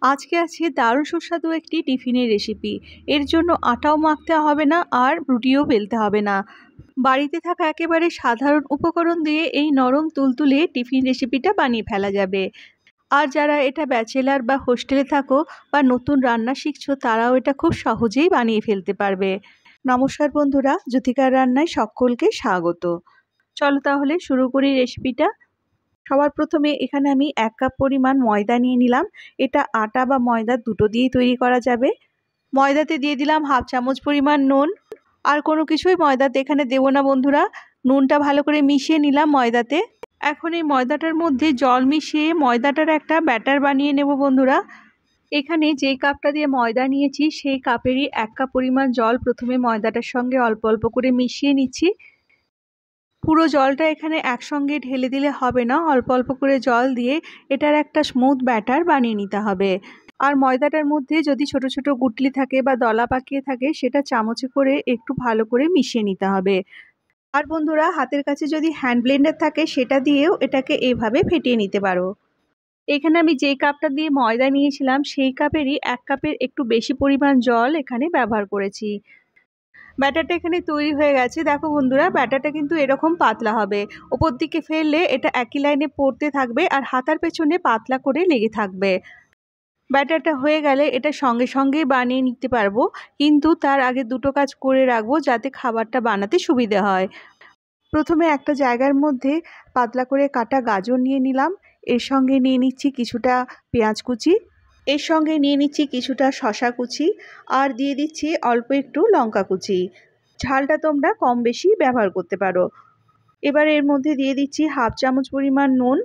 আজকে আছে দারুণ সুস্বাদু একটি টিফিনের রেসিপি। এর জন্য আটাও মাখতে হবে না আর রুটিও বেলতে হবে না। বাড়িতে থাকা একেবারে সাধারণ উপকরণ দিয়ে এই নরম তুলতুলে টিফিন রেসিপিটা বানিয়ে ফেলা যাবে। আর যারা এটা ব্যাচেলার বা হোস্টেলে থাকো বা নতুন রান্না শিখছো তারাও এটা খুব সহজেই বানিয়ে ফেলতে পারবে। নমস্কার বন্ধুরা, জ্যোতিকার রান্নায় সকলকে স্বাগত। চলো তাহলে শুরু করি রেসিপিটা। সবার প্রথমে এখানে আমি 1 কাপ পরিমাণ ময়দা নিয়ে নিলাম। এটা আটা বা ময়দা দুটো দিয়েই তৈরি করা যাবে। ময়দাতে দিয়ে দিলাম হাফ চামচ পরিমাণ নুন। আর কোনো কিছুই ময়দাতে এখানে দেবো না বন্ধুরা। নুনটা ভালো করে মিশিয়ে নিলাম ময়দাতে। এখন এই ময়দাটার মধ্যে জল মিশিয়ে ময়দাটার একটা ব্যাটার বানিয়ে নেব বন্ধুরা। এখানে যেই কাপটা দিয়ে ময়দা নিয়েছি সেই কাপেরই 1 কাপ পরিমাণ জল প্রথমে ময়দাটার সঙ্গে অল্প অল্প করে মিশিয়ে নিচ্ছি। পুরো জলটা এখানে একসঙ্গে ঢেলে দিলে হবে না, অল্প অল্প করে জল দিয়ে এটার একটা স্মুথ ব্যাটার বানিয়ে নিতে হবে। আর ময়দাটার মধ্যে যদি ছোট ছোট গুটলি থাকে বা দলা পাকিয়ে থাকে সেটা চামচে করে একটু ভালো করে মিশিয়ে নিতে হবে। আর বন্ধুরা, হাতের কাছে যদি হ্যান্ড ব্লেন্ডার থাকে সেটা দিয়েও এটাকে এইভাবে ফেটিয়ে নিতে পারো। এখানে আমি যেই কাপটা দিয়ে ময়দা নিয়েছিলাম সেই কাপেরই 1 কাপের একটু বেশি পরিমাণ জল এখানে ব্যবহার করেছি। ব্যাটারটা এখানে তৈরি হয়ে গেছে। দেখো বন্ধুরা, ব্যাটারটা কিন্তু এরকম পাতলা হবে। ওপর দিকে ফেললে এটা একই লাইনে পড়তে থাকবে আর হাতার পেছনে পাতলা করে লেগে থাকবে। ব্যাটারটা হয়ে গেলে এটা সঙ্গে সঙ্গেই বানিয়ে নিতে পারবো, কিন্তু তার আগে দুটো কাজ করে রাখবো যাতে খাবারটা বানাতে সুবিধে হয়। প্রথমে একটা জায়গার মধ্যে পাতলা করে কাটা গাজর নিয়ে নিলাম। এর সঙ্গে নিয়ে নিচ্ছি কিছুটা পেঁয়াজ কুচি, এর সঙ্গে নিয়ে নিচ্ছি কিছুটা শসা কুচি, আর দিয়ে দিচ্ছি অল্প একটু লঙ্কা কুচি। ঝালটা তোমরা কম বেশি ব্যবহার করতে পারো। এবার এর মধ্যে দিয়ে দিচ্ছি হাফ চামচ পরিমাণ নুন,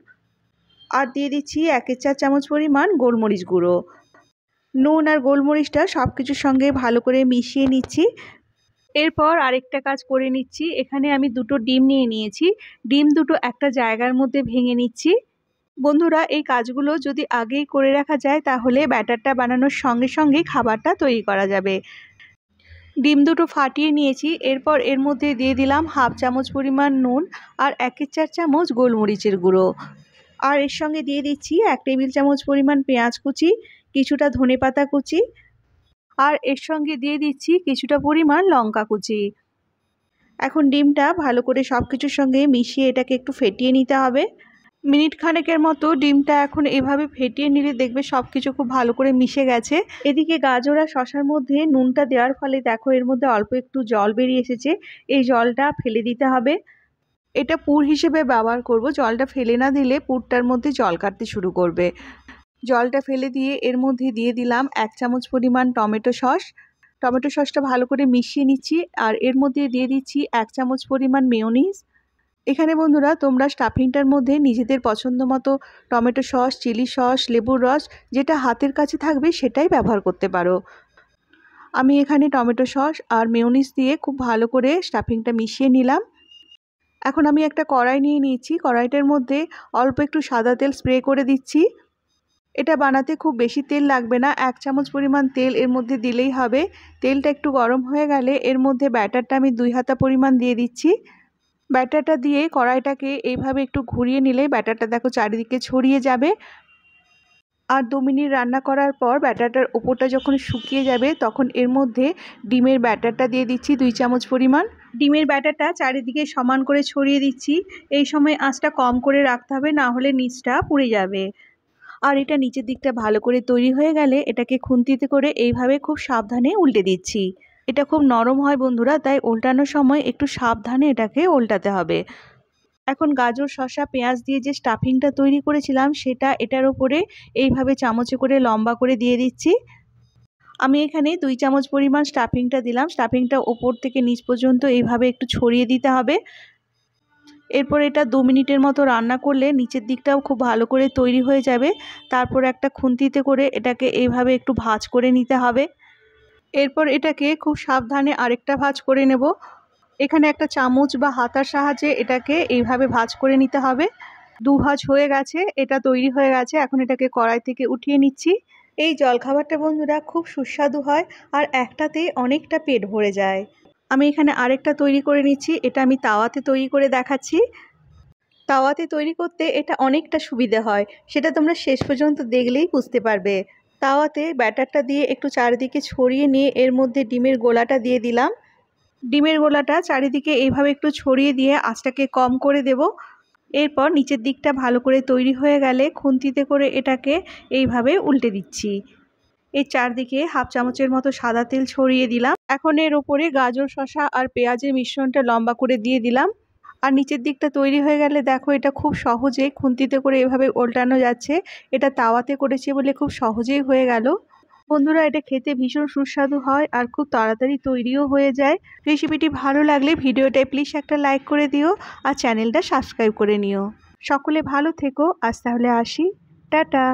আর দিয়ে দিচ্ছি 1/4 চামচ পরিমাণ গোলমরিচ গুঁড়ো। নুন আর গোলমরিচটা সব কিছুর সঙ্গে ভালো করে মিশিয়ে নিচ্ছি। এরপর আরেকটা কাজ করে নিচ্ছি। এখানে আমি দুটো ডিম নিয়ে নিয়েছি। ডিম দুটো একটা জায়গার মধ্যে ভেঙে নিচ্ছি। বন্ধুরা, এই কাজগুলো যদি আগেই করে রাখা যায় তাহলে ব্যাটারটা বানানোর সঙ্গে সঙ্গেই খাবারটা তৈরি করা যাবে। ডিম দুটো ফাটিয়ে নিয়েছি। এরপর এর মধ্যে দিয়ে দিলাম হাফ চামচ পরিমাণ নুন আর 1/4 চামচ গোলমরিচের গুঁড়ো। আর এর সঙ্গে দিয়ে দিচ্ছি 1 টেবিল চামচ পরিমাণ পেঁয়াজ কুচি, কিছুটা ধনেপাতা কুচি, আর এর সঙ্গে দিয়ে দিচ্ছি কিছুটা পরিমাণ লঙ্কা কুচি। এখন ডিমটা ভালো করে সব কিছুর সঙ্গে মিশিয়ে এটাকে একটু ফেটিয়ে নিতে হবে। মিনিট খানেকের মতো ডিমটা এখন এভাবে ফেটিয়ে নিলে দেখবে সব কিছু খুব ভালো করে মিশে গেছে। এদিকে গাজর আর শসার মধ্যে নুনটা দেওয়ার ফলে দেখো এর মধ্যে অল্প একটু জল বেরিয়ে এসেছে। এই জলটা ফেলে দিতে হবে। এটা পুর হিসেবে ব্যবহার করব। জলটা ফেলে না দিলে পুরটার মধ্যে জল কাটতে শুরু করবে। জলটা ফেলে দিয়ে এর মধ্যে দিয়ে দিলাম 1 চামচ পরিমাণ টমেটো সস। টমেটো সসটা ভালো করে মিশিয়ে নিচ্ছি। আর এর মধ্যে দিয়ে দিচ্ছি 1 চামচ পরিমাণ মেয়োনিজ। এখানে বন্ধুরা তোমরা স্টাফিংটার মধ্যে নিজেদের পছন্দ মতো টমেটো সস, চিলি সস, লেবুর রস যেটা হাতের কাছে থাকবে সেটাই ব্যবহার করতে পারো। আমি এখানে টমেটো সস আর মেয়োনিজ দিয়ে খুব ভালো করে স্টাফিংটা মিশিয়ে নিলাম। এখন আমি একটা কড়াই নিয়ে নিয়েছি। কড়াইটার মধ্যে অল্প একটু সাদা তেল স্প্রে করে দিচ্ছি। এটা বানাতে খুব বেশি তেল লাগবে না, 1 চামচ পরিমাণ তেল এর মধ্যে দিলেই হবে। তেলটা একটু গরম হয়ে গেলে এর মধ্যে ব্যাটারটা আমি 2 হাতা পরিমাণ দিয়ে দিচ্ছি। ব্যাটারটা দিয়ে কড়াইটাকে এইভাবে একটু ঘুরিয়ে নিলে ব্যাটারটা দেখো চারিদিকে ছড়িয়ে যাবে। আর 2 মিনিট রান্না করার পর ব্যাটারটার ওপরটা যখন শুকিয়ে যাবে তখন এর মধ্যে ডিমের ব্যাটারটা দিয়ে দিচ্ছি 2 চামচ পরিমাণ। ডিমের ব্যাটারটা চারিদিকে সমান করে ছড়িয়ে দিচ্ছি। এই সময় আঁচটা কম করে রাখতে হবে, না হলে নিচটা পুড়ে যাবে। আর এটা নিচের দিকটা ভালো করে তৈরি হয়ে গেলে এটাকে খুন্তিতে করে এইভাবে খুব সাবধানে উল্টে দিচ্ছি। এটা খুব নরম হয় বন্ধুরা, তাই উল্টানোর সময় একটু সাবধানে এটাকে উল্টাতে হবে। এখন গাজর, শসা, পেঁয়াজ দিয়ে যে স্টাফিংটা তৈরি করেছিলাম সেটা এটার উপরে এইভাবে চামচে করে লম্বা করে দিয়ে দিচ্ছি। আমি এখানে 2 চামচ পরিমাণ স্টাফিংটা দিলাম। স্টাফিংটা ওপর থেকে নিচ পর্যন্ত এইভাবে একটু ছড়িয়ে দিতে হবে। এরপর এটা 2 মিনিটের মতো রান্না করলে নিচের দিকটাও খুব ভালো করে তৈরি হয়ে যাবে। তারপর একটা খুন্তিতে করে এটাকে এইভাবে একটু ভাঁজ করে নিতে হবে। এরপর এটাকে খুব সাবধানে আরেকটা ভাঁজ করে নেব। এখানে একটা চামচ বা হাতার সাহায্যে এটাকে এইভাবে ভাঁজ করে নিতে হবে। 2 ভাঁজ হয়ে গেছে, এটা তৈরি হয়ে গেছে। এখন এটাকে কড়াই থেকে উঠিয়ে নিচ্ছি। এই জলখাবারটা বন্ধুরা খুব সুস্বাদু হয় আর একটাতেই অনেকটা পেট ভরে যায়। আমি এখানে আরেকটা তৈরি করে নিচ্ছি। এটা আমি তাওয়াতে তৈরি করে দেখাচ্ছি। তাওয়াতে তৈরি করতে এটা অনেকটা সুবিধা হয়, সেটা তোমরা শেষ পর্যন্ত দেখলেই বুঝতে পারবে। তাওয়াতে ব্যাটারটা দিয়ে একটু চারিদিকে ছড়িয়ে নিয়ে এর মধ্যে ডিমের গোলাটা দিয়ে দিলাম। ডিমের গোলাটা চারিদিকে এইভাবে একটু ছড়িয়ে দিয়ে আঁচটাকে কম করে দেব। এরপর নিচের দিকটা ভালো করে তৈরি হয়ে গেলে খুন্তিতে করে এটাকে এইভাবে উল্টে দিচ্ছি। এই চারদিকে হাফ চামচের মতো সাদা তেল ছড়িয়ে দিলাম। এখন এর ওপরে গাজর, শসা আর পেঁয়াজের মিশ্রণটা লম্বা করে দিয়ে দিলাম। আর নিচের দিকটা তৈরি হয়ে গেলে দেখো এটা খুব সহজেই খুন্তিতে করে এভাবে উল্টানো যাচ্ছে। এটা তাওয়াতে করেছি বলে খুব সহজেই হয়ে গেল। বন্ধুরা, এটা খেতে ভীষণ সুস্বাদু হয় আর খুব তাড়াতাড়ি তৈরিও হয়ে যায়। রেসিপিটি ভালো লাগলে ভিডিওটায় প্লিজ একটা লাইক করে দিও আর চ্যানেলটা সাবস্ক্রাইব করে নিও। সকলে ভালো থেকো। আজ তাহলে আসি, টাটা।